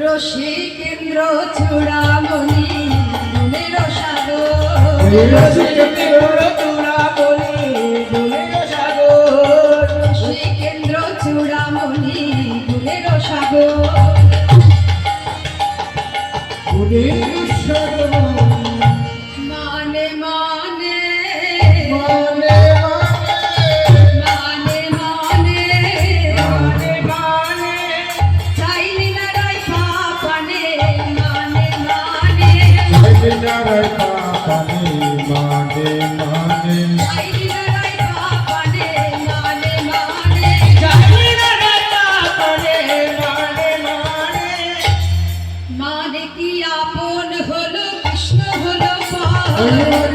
রসিকেন্দ্র চূড়ামণি দুলের সাগর রসিকেন্দ্র চূড়ামণি দুলের সাগর মানে মানে মানে মানে মানে মানে চাইলি না রাই পাপানে মানে মানে চাইলি না রাই পাপানে মানে মানে চাইলি না রাই পাপানে মানে মানে চাইলি না রাই পাপানে মানে মানে মানে কি আপন হলো কৃষ্ণ হলো